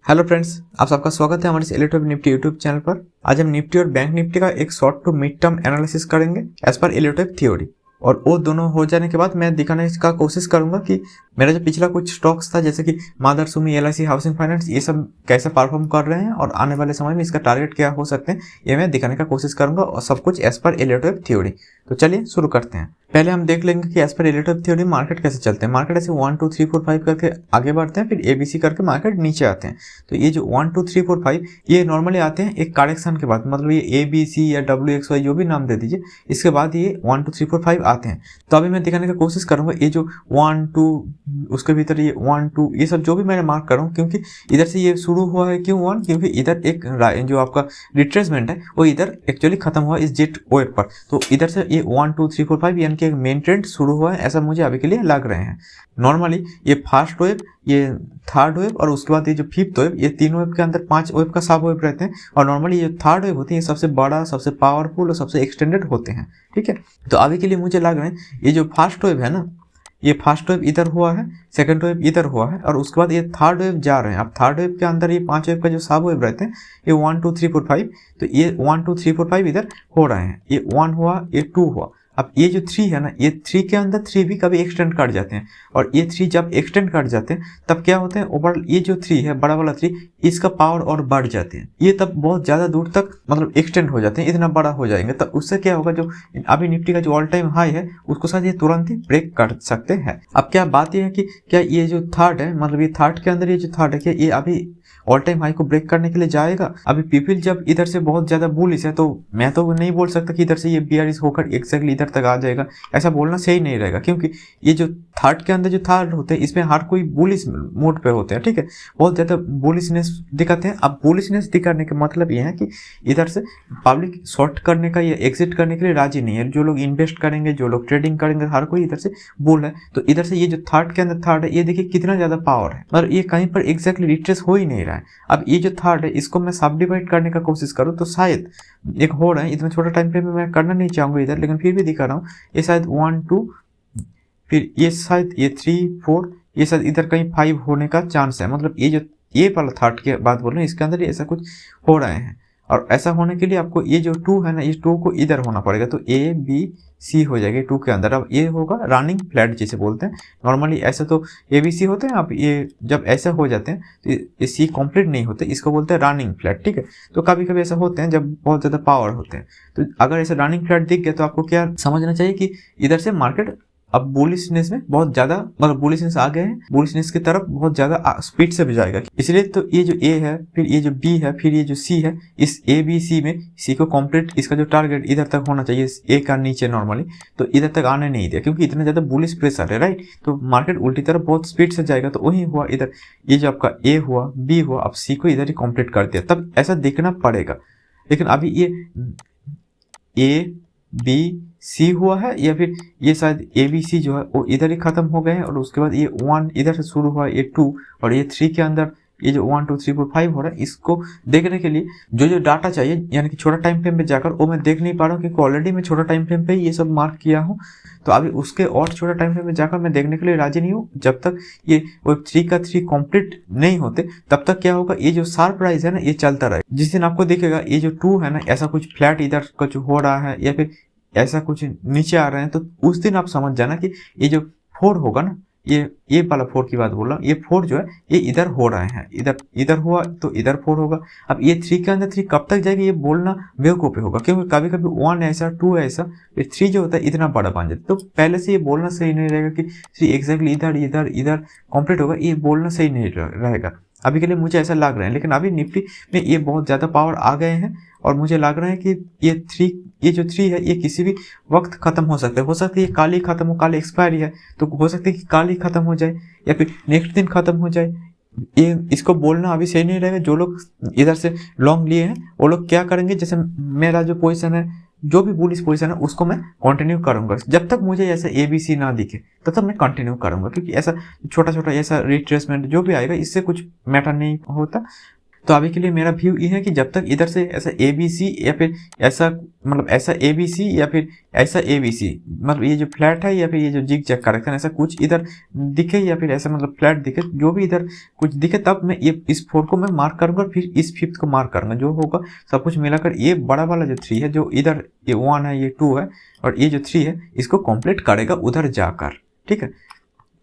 Hello friends, आप सबका स्वागत है हमारे इस इलेक्ट्रॉनिक निफ्टी यूट्यूब चैनल पर। आज हम निफ्टी और बैंक निफ्टी का एक short to mid term analysis करेंगे एज पर इलेक्ट्रॉनिक थ्योरी। और वो दोनों हो जाने के बाद मैं दिखाने का कोशिश करूंगा कि मेरा जो पिछला कुछ स्टॉक्स था जैसे कि मादरसुमी, एलआईसी हाउसिंग फाइनेंस, ये सब कैसे परफॉर्म कर रहे हैं और आने वाले समय में इसका टारगेट क्या हो सकते हैं, ये मैं दिखाने का कोशिश करूंगा और सब कुछ एज पर इलेक्ट्रॉनिक थ्योरी। तो चलिए शुरू करते हैं। पहले हम देख लेंगे कि एज पर इलेक्ट्रॉनिक थ्योरी मार्केट कैसे चलते हैं। मार्केट ऐसे 1 2 3 4 5 करके आगे बढ़ते हैं, फिर एबीसी करके मार्केट नीचे आते हैं। तो ये जो 1 2 3 4 5 ये नॉर्मली आते हैं एक करेक्शन के बाद, मतलब ये ए बी सी या डब्ल्यू एक्स वाई जो भी नाम दे दीजिए, इसके बाद ये 1 2 3 4 5 आते हैं। तो अभी मैं दिखाने की कोशिश करूंगा ये जो 1 2 उसके भीतर ये 1 2 ये सब जो भी मैंने मार्क कर रहा हूँ, क्योंकि इधर से ये शुरू हुआ है। क्यों 1? क्योंकि इधर एक जो आपका रिट्रेसमेंट है वो इधर एक्चुअली खत्म हुआ इस जेट वेव पर। तो इधर से ये 1 2 3 4 5 यानी कि एक मेन ट्रेंड शुरू हुआ है, ऐसा मुझे अभी के लिए लग रहे हैं। नॉर्मली ये फर्स्ट वेव, ये थर्ड वेव और उसके बाद ये जो फिफ्थ वेव, ये तीन वेव के अंदर 5 वेव का सब वेव रहते हैं। और नॉर्मली ये थर्ड वेव होती है, ये सबसे बड़ा, सबसे पावरफुल और सबसे एक्सटेंडेड होते हैं। ठीक है, तो अभी के लिए मुझे लग रहा है ये जो फर्स्ट वेव है ना, ये फर्स्ट वेव इधर हुआ है, सेकंड वेव इधर हुआ है और उसके बाद ये थर्ड वेव जा रहे हैं। अब थर्ड वेव के अंदर ये 5 वेव का जो सब वेव रहते हैं, ये 1 2 3 4 5, तो ये 1 2 3 4 5 इधर हो रहे हैं। ये 1 हुआ, ये 2 हुआ। अब ये जो 3 है ना, ये 3 के अंदर 3 भी कभी एक्सटेंड कर जाते हैं और ये 3 जब एक्सटेंड कर जाते हैं तब क्या होते हैं, ओवरऑल ये जो 3 है, बड़ा वाला 3, इसका पावर और बढ़ जाते हैं। ये तब बहुत ज्यादा दूर तक मतलब एक्सटेंड हो जाते हैं, इतना बड़ा हो जाएंगे। तब उससे क्या होगा, जो अभी निफ्टी का जो ऑल टाइम हाई है उसको शायद ये तुरंत ही ब्रेक कर सकते हैं। अब क्या बात ये है कि क्या ये जो थर्ड है, मतलब ये थर्ड के अंदर ये जो थर्ड है, क्या ये अभी ऑल टाइम हाई को ब्रेक करने के लिए जाएगा? अभी पीपल जब इधर से बहुत ज्यादा बुलिश है, तो मैं तो नहीं बोल सकता कि इधर से ये बियरिश होकर एक्जैक्टली इधर तक आ जाएगा, ऐसा बोलना सही नहीं रहेगा। क्योंकि ये जो थर्ड के अंदर जो थर्ड होते हैं, इसमें हर कोई बुलिश मोड पे होते हैं। ठीक है, बहुत ज्यादा बुलिशनेस दिखाते हैं। अब बुलिशनेस दिखाने का मतलब ये है कि इधर से पब्लिक शॉर्ट करने का या एग्जिट करने के लिए राजी नहीं है। जो लोग इन्वेस्ट करेंगे, जो लोग ट्रेडिंग करेंगे, हर कोई इधर से बुल है। तो इधर से ये जो थर्ड के अंदर थर्ड है, ये देखिए कितना ज्यादा पावर है और ये कहीं पर एक्जैक्टली रिट्रेस हो ही नहीं रहा है। अब ये जो थर्ड है, इसको मैं सब डिवाइड करने का कोशिश करूँ तो शायद एक हो रहा है, इतना छोटा टाइम फ्रेम में मैं करना नहीं चाहूंगा इधर, लेकिन फिर भी दिखा रहा हूँ। ये शायद 1 2, फिर ये शायद ये 3 4, ये शायद इधर कहीं 5 होने का चांस है। मतलब ये जो ये वाला थर्ड की बात बोल रहे हैं, इसके अंदर ऐसा कुछ हो रहे हैं। और ऐसा होने के लिए आपको ये जो 2 है ना, इस 2 को इधर होना पड़ेगा। तो ए बी सी हो जाएगी 2 के अंदर। अब ये होगा रनिंग फ्लैट जिसे बोलते हैं। नॉर्मली ऐसे तो ए बी सी होते हैं, अब ये जब ऐसे हो जाते हैं तो ये सी कंप्लीट नहीं होते, इसको बोलते हैं रनिंग फ्लैट। ठीक है, तो कभी कभी ऐसा होते हैं जब बहुत ज़्यादा पावर होते हैं। तो अगर ऐसे रनिंग फ्लैट दिख गया तो आपको क्या समझना चाहिए कि इधर से मार्केट अब बुलिशनेस में बहुत ज्यादा, मतलब बुलिशनेस आ गए हैं, बुलिशनेस की तरफ बहुत ज्यादा स्पीड से भी जाएगा। इसलिए तो ये जो ए है, फिर ये जो बी है, फिर ये जो सी है, इस ए बी सी में सी को कंप्लीट, इसका जो टारगेट इधर तक होना चाहिए ए का नीचे नॉर्मली, तो इधर तक आने नहीं दिया क्योंकि इतना ज्यादा बुलिश प्रेशर है, राइट। तो मार्केट उल्टी तरफ बहुत स्पीड से जाएगा। तो वही हुआ इधर, ये जो आपका ए हुआ, बी हुआ, अब सी को इधर ही कंप्लीट कर दिया, तब ऐसा देखना पड़ेगा। लेकिन अभी ये ए बी सी हुआ है, या फिर ये शायद ए बी सी जो है वो इधर ही खत्म हो गए हैं और उसके बाद ये 1 इधर से शुरू हुआ, ये 2 और ये 3 के अंदर ये जो 1 2 3 4 5 हो रहा है, इसको देखने के लिए जो डाटा चाहिए, यानी कि छोटा टाइम फ्रेम पे जाकर, वो मैं देख नहीं पा रहा हूँ क्योंकि ऑलरेडी मैं छोटा टाइम फ्रेम पे ये सब मार्क किया हूँ। तो अभी उसके और छोटा टाइम फ्रेम में जाकर मैं देखने के लिए राजी नहीं हूँ। जब तक ये वेब 3 का 3 कंप्लीट नहीं होते तब तक क्या होगा, ये जो शार्प प्राइस है ना, ये चलता रहेगा। जिस दिन आपको दिखेगा ये जो 2 है ना, ऐसा कुछ फ्लैट इधर कुछ हो रहा है या फिर ऐसा कुछ नीचे आ रहे हैं, तो उस दिन आप समझ जाना कि ये जो 4 होगा ना, ये वाला 4 की बात बोल रहा हूँ, ये 4 जो है ये इधर हो रहे हैं, इधर इधर हुआ तो इधर 4 होगा। अब ये 3 के अंदर 3 कब तक जाएगी, ये बोलना बेवकूफी होगा, क्योंकि कभी कभी 1 ऐसा, 2 ऐसा, फिर 3 जो होता है इतना बड़ा बन जाता है। तो पहले से ये बोलना सही नहीं रहेगा कि 3 एग्जैक्टली इधर इधर इधर कंप्लीट होगा, ये बोलना सही नहीं रहेगा। अभी के लिए मुझे ऐसा लग रहा है। लेकिन अभी निफ्टी में ये बहुत ज़्यादा पावर आ गए हैं और मुझे लग रहा है कि ये जो 3 है, ये किसी भी वक्त खत्म हो सकता है। हो सकता है ये कल ही खत्म हो, कल एक्सपायरी है तो हो सकता है कि कल ही खत्म हो जाए या फिर नेक्स्ट दिन खत्म हो जाए। ये इसको बोलना अभी सही नहीं रहेगा। जो लोग इधर से लॉन्ग लिए हैं वो लोग क्या करेंगे, जैसे मेरा जो पोजीशन है, जो भी बुलिश पोजीशन है, उसको मैं कंटिन्यू करूंगा जब तक मुझे ऐसा ए बी सी ना दिखे, तब तक मैं कंटिन्यू करूंगा। क्योंकि ऐसा छोटा छोटा ऐसा रिट्रेसमेंट जो भी आएगा, इससे कुछ मैटर नहीं होता। तो अभी के लिए मेरा व्यू ये है कि जब तक इधर से ऐसा ABC या फिर ऐसा मतलब ऐसा ABC या फिर ऐसा ABC मतलब ये जो फ्लैट है या फिर ये जो जिग जैग करेक्शन ऐसा कुछ इधर दिखे या फिर ऐसा मतलब फ्लैट दिखे, जो भी इधर कुछ दिखे, तब मैं ये इस 4 को मैं मार्क करूंगा, फिर इस 5th को मार्क करूंगा। जो होगा सब कुछ मिलाकर ये बड़ा वाला जो 3 है, जो इधर ये 1 है, ये 2 है और ये जो 3 है, इसको कंप्लीट करेगा उधर जाकर, ठीक है।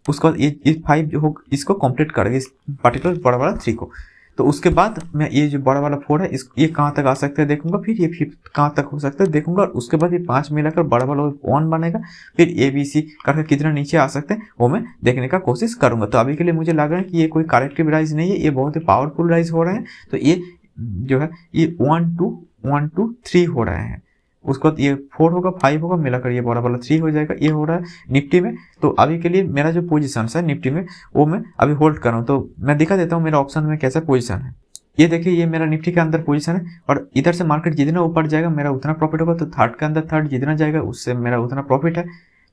उसके बाद ये 5 जो होगा इसको कंप्लीट करेगा इस पर्टिकुलर बड़ा वाला 3 को। तो उसके बाद मैं ये जो बड़ा वाला 4 है ये कहाँ तक आ सकता है देखूंगा, फिर ये 5th कहाँ तक हो सकता है देखूंगा, और उसके बाद ये 5 मिलाकर बड़ा वाला 1 बनेगा, फिर ABC करके कितना नीचे आ सकते हैं वो मैं देखने का कोशिश करूंगा। तो अभी के लिए मुझे लग रहा है कि ये कोई करेक्टिव राइज नहीं है, ये बहुत ही पावरफुल राइज हो रहे हैं। तो ये जो है ये 1 2 3 हो रहे हैं, उसके बाद ये 4 होगा, 5 होगा, मिलाकर ये बड़ा वाला 3 हो जाएगा। ये हो रहा है निफ्टी में। तो अभी के लिए मेरा जो पोजीशन है निफ्टी में वो मैं अभी होल्ड कर रहा हूँ। तो मैं दिखा देता हूँ मेरा ऑप्शन में कैसा पोजीशन है। ये देखिए ये मेरा निफ्टी के अंदर पोजीशन है, और इधर से मार्केट जितना ऊपर जाएगा मेरा उतना प्रॉफिट होगा। तो थर्ड के अंदर थर्ड जितना जाएगा उससे मेरा उतना प्रॉफिट है,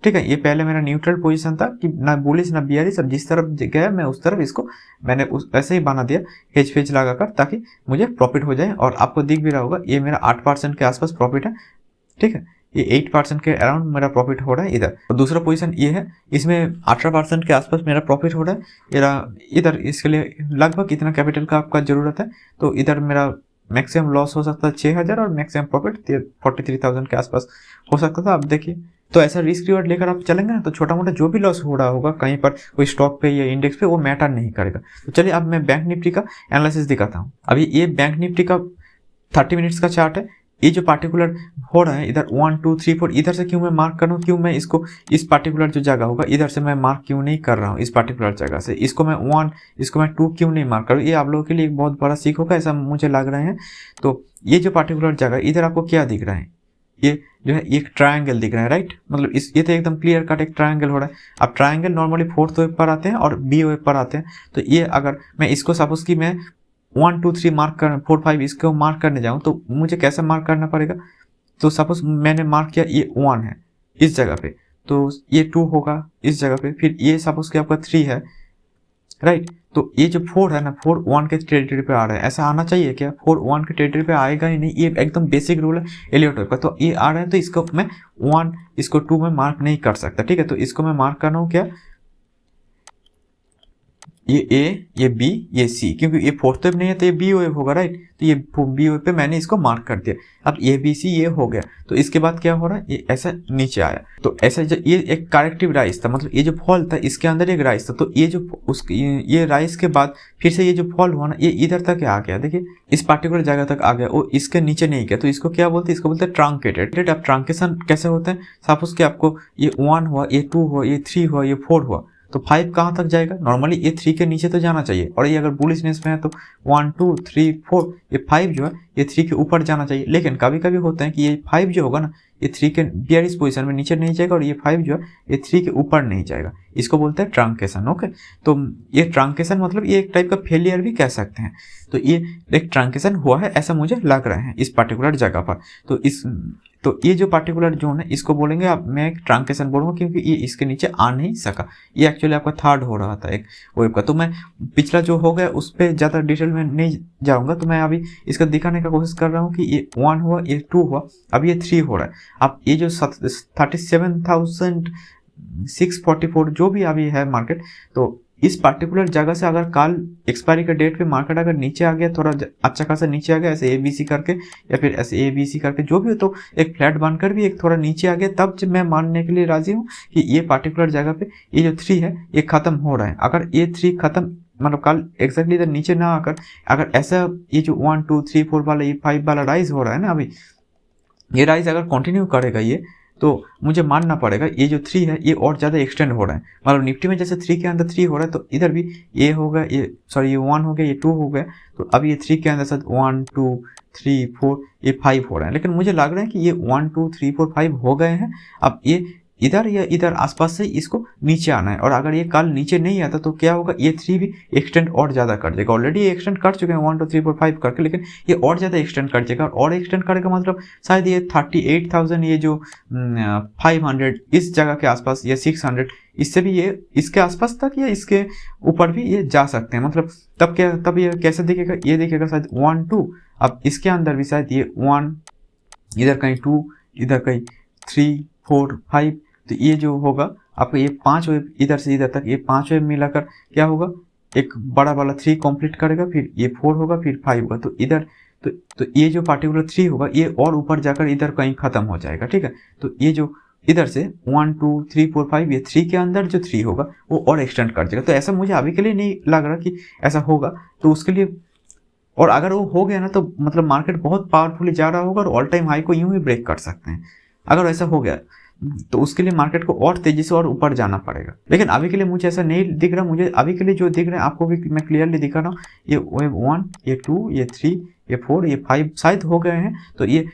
ठीक है। ये पहले मेरा न्यूट्रल पोजीशन था कि ना बुलिश ना बियरिश, अब जिस तरफ गया मैं उस तरफ इसको मैंने वैसे ही बना दिया हेज फेज लगाकर, ताकि मुझे प्रॉफिट हो जाए। और आपको दिख भी रहा होगा ये मेरा 8% के आसपास प्रॉफिट है, ठीक है। ये 8% के अराउंड मेरा प्रॉफिट हो रहा है इधर। और दूसरा पोजीशन ये है, इसमें 18% के आसपास मेरा प्रॉफिट हो रहा है। मेरा इधर इसके लिए लगभग इतना कैपिटल का आपका ज़रूरत है। तो इधर मेरा मैक्सिमम लॉस हो सकता है 6000 और मैक्सिमम प्रॉफिट 43,000 के आसपास हो सकता था। आप देखिए, तो ऐसा रिस्क रिवॉर्ड लेकर आप चलेंगे ना, तो छोटा मोटा जो भी लॉस हो रहा होगा कहीं पर कोई स्टॉक पे या इंडेक्स पे, वो मैटर नहीं करेगा। तो चलिए अब मैं बैंक निफ्टी का एनालिसिस दिखाता हूँ। अभी ये बैंक निफ्टी का 30 मिनट्स का चार्ट है। ये जो पार्टिकुलर हो रहा है इधर 1 2 3 4, इधर से क्यों मैं मार्क कर रहा हूँ, क्यों मैं इसको इस पार्टिकुलर जो जगह होगा इधर से मैं मार्क क्यों नहीं कर रहा हूँ, इस पार्टिकुलर जगह से इसको मैं 1 इसको मैं 2 क्यों नहीं मार्क कर रहा हूँ, ये आप लोगों के लिए एक बहुत बड़ा सीख होगा, ऐसा मुझे लग रहा है। तो ये जो पार्टिकुलर जगह इधर आपको क्या दिख रहा है, ये जो है एक ट्रायंगल दिख रहा है, राइट। मतलब इस ये तो एकदम क्लियर कट एक ट्रायंगल हो रहा है। अब ट्रायंगल नॉर्मली 4th वेव पर आते हैं और B वेव पर आते हैं। तो ये अगर मैं इसको सपोज कि मैं 1 2 3 मार्क कर 4 5 इसको मार्क करने जाऊँ, तो मुझे कैसे मार्क करना पड़ेगा। तो सपोज मैंने मार्क किया ये 1 है इस जगह पे, तो ये 2 होगा इस जगह पे, फिर ये सपोज कि आपका 3 है, राइट। तो ये जो 4 है ना, 4 1 के टेरिटरी पे आ रहा है। ऐसा आना चाहिए क्या, 4 1 के टेरिटरी पे आएगा ही नहीं, ये एकदम बेसिक रूल है एलियट वेव का। तो ये आ रहा है तो इसको मैं 1 इसको 2 में मार्क नहीं कर सकता, ठीक है। तो इसको मैं मार्क कर रहा हूँ क्या, ये A ये B ये C, क्योंकि ये 4th वेव नहीं है तो ये B वेव होगा, राइट। तो ये B वेव पे मैंने इसको मार्क कर दिया। अब ये ABC ये हो गया, तो इसके बाद क्या हो रहा है, ये ऐसा नीचे आया। तो ऐसा जो ये एक करेक्टिव राइज था, मतलब ये जो फॉल था इसके अंदर एक राइज था। तो ये जो ये राइज के बाद फिर से ये जो फॉल हुआ ना, ये इधर तक आ गया, देखिए इस पार्टिकुलर जगह तक आ गया, वो इसके नीचे नहीं गया। तो इसको क्या बोलते हैं, इसको बोलते हैं ट्रांकेटेड। अब ट्रांकेशन कैसे होते हैं, सपोज कि आपको ये 1 हुआ, ये 2 हुआ, ये 3 हुआ, ये 4 हुआ, तो 5 कहाँ तक जाएगा, नॉर्मली ये 3 के नीचे तो जाना चाहिए। और ये अगर बुलिशनेस में है तो 1 2 3 4, ये 5 जो है ये 3 के ऊपर जाना चाहिए। लेकिन कभी कभी होता है कि ये 5 जो होगा ना, ये 3 के बियरिश पोजीशन में नीचे नहीं जाएगा, और ये 5 जो है ये 3 के ऊपर नहीं जाएगा। इसको बोलते हैं ट्रांकेशन, ओके। तो ये ट्रांकेशन मतलब ये एक टाइप का फेलियर भी कह सकते हैं। तो ये एक ट्रांकेशन हुआ है ऐसा मुझे लग रहा है इस पर्टिकुलर जगह पर। तो ये जो पार्टिकुलर जोन है इसको बोलेंगे आप, मैं एक ट्रांकेशन बोलूँगा, क्योंकि ये इसके नीचे आ नहीं सका। ये एक्चुअली आपका थर्ड हो रहा था एक वेव का। तो मैं पिछला जो हो गया उस पर ज़्यादा डिटेल में नहीं जाऊँगा। तो मैं अभी इसका दिखाने का कोशिश कर रहा हूँ कि ये 1 हुआ, ये 2 हुआ, अब ये 3 हो रहा है। अब ये जो 37,644 जो भी अभी है मार्केट, तो इस पार्टिकुलर जगह से अगर कल एक्सपायरी के डेट पे मार्केट अगर नीचे आ गया, थोड़ा अच्छा खासा नीचे आ गया, ऐसे ABC करके या फिर ऐसे ABC करके जो भी हो, तो एक फ्लैट बनकर भी एक थोड़ा नीचे आ गया, तब जब मैं मानने के लिए राजी हूँ कि ये पार्टिकुलर जगह पे ये जो 3 है ये खत्म हो रहा है। अगर ये 3 खत्म मतलब कल एक्जैक्टली इधर नीचे ना आकर अगर ऐसा ये जो 1 2 3 4 वाला ये 5 वाला राइज हो रहा है ना, अभी ये राइज अगर कंटिन्यू करेगा ये, तो मुझे मानना पड़ेगा ये जो 3 है ये और ज़्यादा एक्सटेंड हो रहा है। मतलब निफ्टी में जैसे 3 के अंदर 3 हो रहा है, तो इधर भी ये होगा, ये 1 हो गया, ये 2 हो गया, तो अब ये 3 के अंदर साथ 1 2 3 4 ये 5 हो रहा है। लेकिन मुझे लग रहा है कि ये 1 2 3 4 5 हो गए हैं। अब ये इधर या इधर आसपास से इसको नीचे आना है, और अगर ये कल नीचे नहीं आता तो क्या होगा, ये 3 भी एक्सटेंड और ज़्यादा कर देगा। ऑलरेडी ये एक्सटेंड कर चुके हैं 1 2 3 4 5 करके, लेकिन ये और ज़्यादा एक्सटेंड कर देगा। और एक्सटेंड करेगा मतलब शायद ये 38,000 ये जो 500 इस जगह के आसपास या 600 इससे भी ये इसके आसपास तक या इसके ऊपर भी ये जा सकते हैं। मतलब तब ये कैसे दिखेगा, ये दिखेगा शायद 1 2, अब इसके अंदर भी शायद ये 1, इधर कहीं 2, इधर कहीं 3 4 5, तो ये जो होगा आपका ये 5 वेव इधर से इधर तक, ये 5 वेव मिलाकर क्या होगा, एक बड़ा वाला 3 कंप्लीट करेगा, फिर ये 4 होगा, फिर 5 होगा। तो इधर तो ये जो पार्टिकुलर 3 होगा ये और ऊपर जाकर इधर कहीं खत्म हो जाएगा, ठीक है। तो ये जो इधर से 1 2 3 4 5, ये 3 के अंदर जो 3 होगा वो और एक्सटेंड कर जाएगा। तो ऐसा मुझे अभी के लिए नहीं लग रहा कि ऐसा होगा, तो उसके लिए, और अगर वो हो गया ना तो मतलब मार्केट बहुत पावरफुली जा रहा होगा और ऑल टाइम हाई को यूं ही ब्रेक कर सकते हैं। अगर ऐसा हो गया तो उसके लिए मार्केट को और तेजी से और ऊपर जाना पड़ेगा, लेकिन अभी के लिए मुझे ऐसा नहीं दिख रहा। मुझे अभी के लिए जो दिख रहा है आपको भी मैं क्लियरली दिखा रहा हूँ, ये 1, ये 2, ये 3, ये 4, ये 5 शायद हो गए हैं। तो ये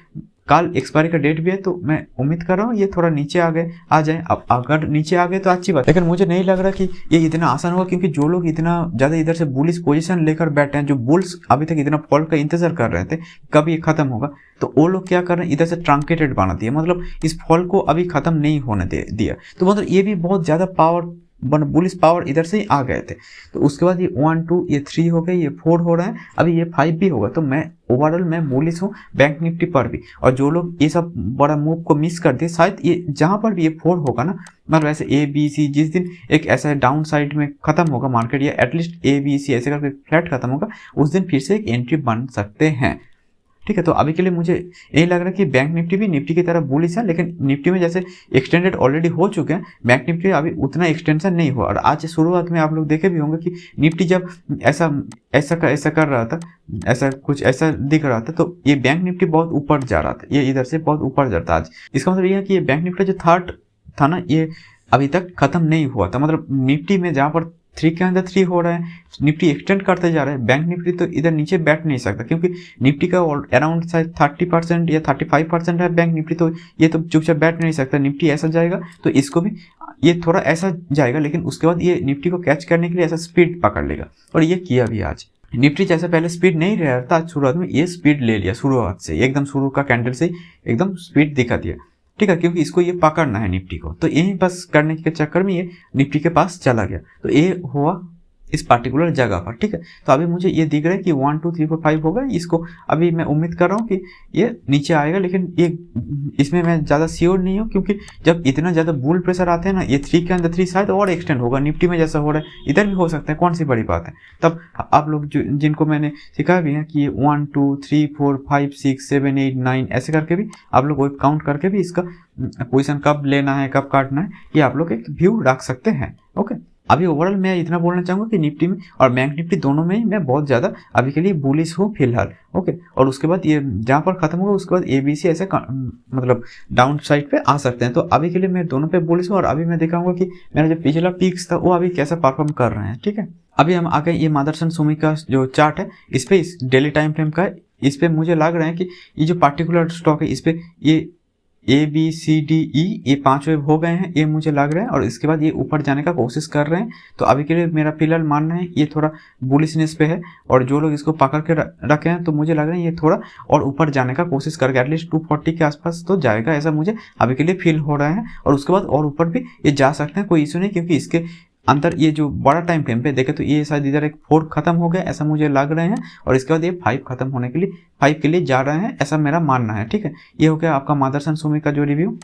कल एक्सपायरी का डेट भी है, तो मैं उम्मीद कर रहा हूँ ये थोड़ा नीचे आ जाए। अब अगर नीचे आ गए तो अच्छी बात, लेकिन मुझे नहीं लग रहा कि ये इतना आसान होगा, क्योंकि जो लोग इतना ज़्यादा इधर से बुलिश पोजीशन लेकर बैठे हैं, जो बुल्स अभी तक इतना फॉल का इंतजार कर रहे थे कब ये खत्म होगा, तो वो लोग क्या कर रहे हैं, इधर से ट्रंकेटेड बना दिया, मतलब इस फॉल को अभी खत्म नहीं होने दिया। तो मतलब ये भी बहुत ज़्यादा पावर बुलिश पावर इधर से ही आ गए थे। तो उसके बाद ये 1 2, ये 3 हो गए, ये 4 हो रहा है, अभी ये 5 भी होगा। तो मैं ओवरऑल मैं बुलिश हूँ बैंक निफ्टी पर भी। और जो लोग ये सब बड़ा मूव को मिस कर दिए, शायद ये जहाँ पर भी ये 4 होगा ना, मतलब ऐसे ABC जिस दिन एक ऐसा डाउन साइड में खत्म होगा मार्केट, या एटलीस्ट ABC ऐसे करके फ्लैट खत्म होगा, उस दिन फिर से एक एंट्री बन सकते हैं, ठीक है। तो अभी के लिए मुझे यही लग रहा है कि बैंक निफ्टी भी निफ्टी की तरह बुलिश है, लेकिन निफ्टी में जैसे एक्सटेंडेड ऑलरेडी हो चुके हैं, बैंक निफ्टी अभी उतना एक्सटेंशन नहीं हुआ। और आज शुरुआत में आप लोग देखे भी होंगे कि निफ्टी जब ऐसा कर रहा था, ऐसा कुछ ऐसा दिख रहा था, तो ये बैंक निफ्टी बहुत ऊपर जा रहा था, ये इधर से बहुत ऊपर जा रहा था आज। इसका मतलब ये है कि ये बैंक निफ्टी जो थर्ड था ना, ये अभी तक खत्म नहीं हुआ था। मतलब निफ्टी में जहाँ पर 3 के अंदर 3 हो रहा है, निफ्टी एक्सटेंड करते जा रहा है, बैंक निफ्टी तो इधर नीचे बैठ नहीं सकता, क्योंकि निफ्टी का अराउंड शायद 30% या 35% है बैंक निफ्टी, तो ये तो चुपचाप बैठ नहीं सकता। निफ्टी ऐसा जाएगा तो इसको भी ये थोड़ा ऐसा जाएगा, लेकिन उसके बाद ये निफ्टी को कैच करने के लिए ऐसा स्पीड पकड़ लेगा, और ये किया भी आज। निफ्टी जैसे पहले स्पीड नहीं रहा था, आज शुरुआत में ये स्पीड ले लिया, शुरुआत से एकदम शुरू का कैंडल से एकदम स्पीड दिखा दिया, ठीक है, क्योंकि इसको ये पकड़ना है निफ्टी को। तो यही बस करने के चक्कर में ये निफ्टी के पास चला गया, तो ये हुआ इस पार्टिकुलर जगह पर, ठीक है। तो अभी मुझे ये दिख रहा है कि 1 2 3 4 5 होगा, इसको अभी मैं उम्मीद कर रहा हूँ कि ये नीचे आएगा, लेकिन ये इसमें मैं ज़्यादा श्योर नहीं हूँ, क्योंकि जब इतना ज़्यादा बुल प्रेशर आते हैं ना, ये 3 के अंदर 3 शायद और एक्सटेंड होगा, निफ्टी में जैसा हो रहा है इधर भी हो सकता है, कौन सी बड़ी बात है। तब आप लोग जिनको मैंने सिखाया भी है कि ये 1 2 3 4 5 6 7 8 9 ऐसे करके भी आप लोग वेब काउंट करके भी इसका पोजीशन कब लेना है कब काटना है, ये आप लोग एक व्यू रख सकते हैं, ओके। अभी ओवरऑल मैं इतना बोलना चाहूँगा कि निफ्टी में और बैंक निफ्टी दोनों में ही मैं बहुत ज़्यादा अभी के लिए बुलिश हूँ फिलहाल, ओके। और उसके बाद ये जहाँ पर खत्म होगा उसके बाद ABC ऐसे मतलब डाउन साइड पे आ सकते हैं। तो अभी के लिए मैं दोनों पे बुलिश हूँ, और अभी मैं दिखाऊंगा कि मेरा जो पिछला पीक्स था वो अभी कैसा परफॉर्म कर रहे हैं, ठीक है। अभी हम आ गए ये मदरसन सुमी का जो चार्ट है, इस पर इस डेली टाइम फ्रेम का है, इस पर मुझे लग रहा है कि ये जो पार्टिकुलर स्टॉक है इस पर ये ABCDE ये 5 वेव हो गए हैं, ये मुझे लग रहा है, और इसके बाद ये ऊपर जाने का कोशिश कर रहे हैं। तो अभी के लिए मेरा फिलहाल मानना है ये थोड़ा बुलिशनेस पे है, और जो लोग इसको पकड़ के रखे हैं तो मुझे लग रहा है ये थोड़ा और ऊपर जाने का कोशिश करके एटलीस्ट 240 के आसपास तो जाएगा, ऐसा मुझे अभी के लिए फील हो रहा है। और उसके बाद और ऊपर भी ये जा सकते हैं, कोई इशू नहीं, क्योंकि इसके अंदर ये जो बड़ा टाइम फ्रेम पे देखे तो ये शायद इधर एक 4 खत्म हो गया ऐसा मुझे लग रहे हैं, और इसके बाद ये 5 खत्म होने के लिए 5 के लिए जा रहे हैं, ऐसा मेरा मानना है, ठीक है। ये हो गया आपका मदरसन सुमी का जो रिव्यू।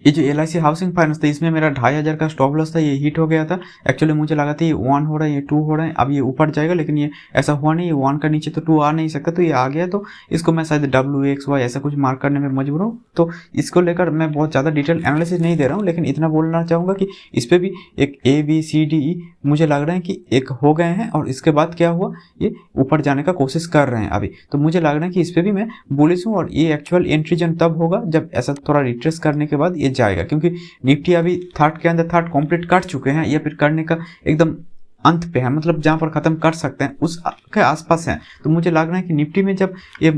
ये जो LIC हाउसिंग फाइनेंस था इसमें मेरा 2500 का स्टॉप लॉस था, ये हिट हो गया था। एक्चुअली मुझे लगा था ये 1 हो रहा है, ये 2 हो रहा है, अब ये ऊपर जाएगा, लेकिन ये ऐसा हुआ नहीं, ये 1 का नीचे तो 2 आ नहीं सकता, तो ये आ गया। तो इसको मैं शायद WXY ऐसा कुछ मार्क करने में मजबूर हूँ। तो इसको लेकर मैं बहुत ज़्यादा डिटेल एनालिसिस नहीं दे रहा हूँ, लेकिन इतना बोलना चाहूँगा कि इस पर भी एक ABCDE मुझे लग रहा है कि एक हो गए हैं, और इसके बाद क्या हुआ, ये ऊपर जाने का कोशिश कर रहे हैं अभी। तो मुझे लग रहा है कि इस पर भी मैं बुलिश हूँ, और ये एक्चुअल एंट्री जन तब होगा जब ऐसा थोड़ा रिट्रेस करने के बाद ये जाएगा, क्योंकि निफ्टी अभी थर्ड के अंदर थर्ड कंप्लीट कर चुके हैं, या फिर करने का एकदम अंत पे है, मतलब जहां पर खत्म कर सकते हैं उस के आसपास है। तो मुझे लग रहा है कि निफ्टी में जब ये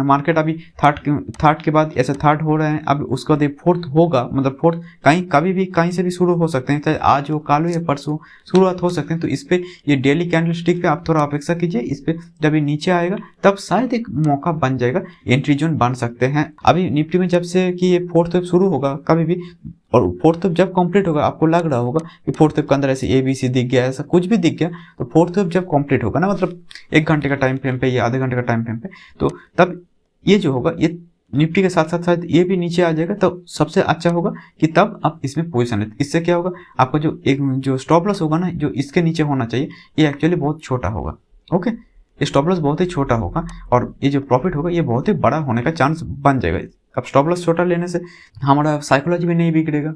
मार्केट अभी थर्ड के बाद ऐसे थर्ड हो रहे हैं, अब उसके बाद ये फोर्थ होगा, मतलब फोर्थ कहीं कभी भी कहीं से भी शुरू हो सकते हैं, चाहे आज हो कल हो या परसों शुरुआत हो सकते हैं। तो इस पे ये डेली कैंडल स्टिक पे आप थोड़ा अपेक्षा कीजिए, इस पे जब ये नीचे आएगा तब शायद एक मौका बन जाएगा, एंट्री जोन बन सकते हैं। अभी निफ्टी में जब से कि ये फोर्थ वेव शुरू होगा कभी भी और फोर्थ वेव जब कंप्लीट होगा, आपको लग रहा होगा कि फोर्थ वेव के अंदर ऐसे ABC दिख गया, ऐसा कुछ भी दिख गया, तो फोर्थ वेव जब कंप्लीट होगा ना, मतलब 1 घंटे का टाइम फ्रेम पे या आधे घंटे का टाइम फ्रेम पे, तो तब ये जो होगा, ये निफ्टी के साथ साथ शायद ये भी नीचे आ जाएगा, तो सबसे अच्छा होगा कि तब आप इसमें पोजीशन लेते। इससे क्या होगा, आपका जो स्टॉप लॉस होगा ना, जो इसके नीचे होना चाहिए, ये एक्चुअली बहुत छोटा होगा। ओके, ये स्टॉप लॉस बहुत ही छोटा होगा और ये जो प्रॉफिट होगा ये बहुत ही बड़ा होने का चांस बन जाएगा। अब स्टॉप लॉस छोटा लेने से हमारा साइकोलॉजी भी नहीं बिगड़ेगा,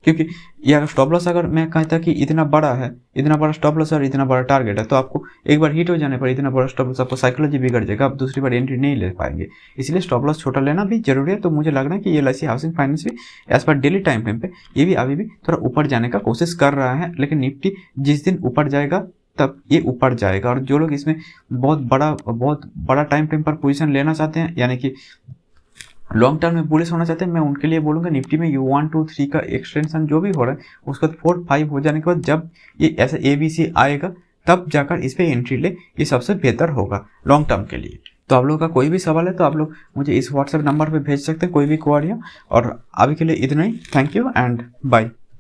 क्योंकि ये अगर स्टॉप लॉस, अगर मैं कहता कि इतना बड़ा है, इतना बड़ा स्टॉप लॉस और इतना बड़ा टारगेट है, तो आपको एक बार हिट हो जाने पर इतना बड़ा स्टॉप लॉस, आपको साइकोलॉजी बिगड़ जाएगा, आप दूसरी बार एंट्री नहीं ले पाएंगे। इसलिए स्टॉप लॉस छोटा लेना भी जरूरी है। तो मुझे लग रहा है कि LIC हाउसिंग फाइनेंस भी एज पर डेली टाइम फ्रेम पे ये भी अभी भी थोड़ा ऊपर जाने का कोशिश कर रहा है, लेकिन निफ्टी जिस दिन ऊपर जाएगा तब ये ऊपर जाएगा। और जो लोग इसमें बहुत बड़ा टाइम फ्रेम पर पोजीशन लेना चाहते हैं, यानी कि लॉन्ग टर्म में बुलिश होना चाहते हैं, मैं उनके लिए बोलूँगा निफ्टी में U1 2 3 का एक्सटेंशन जो भी हो रहा है, उसके बाद 4 5 हो जाने के बाद जब ये ऐसा ABC आएगा, तब जाकर इस पर एंट्री ले, ये सबसे बेहतर होगा लॉन्ग टर्म के लिए। तो आप लोगों का कोई भी सवाल है तो आप लोग मुझे इस WhatsApp नंबर पर भेज सकते हैं, कोई भी क्वेरी हो। और अभी के लिए इतना ही। Thank you and bye.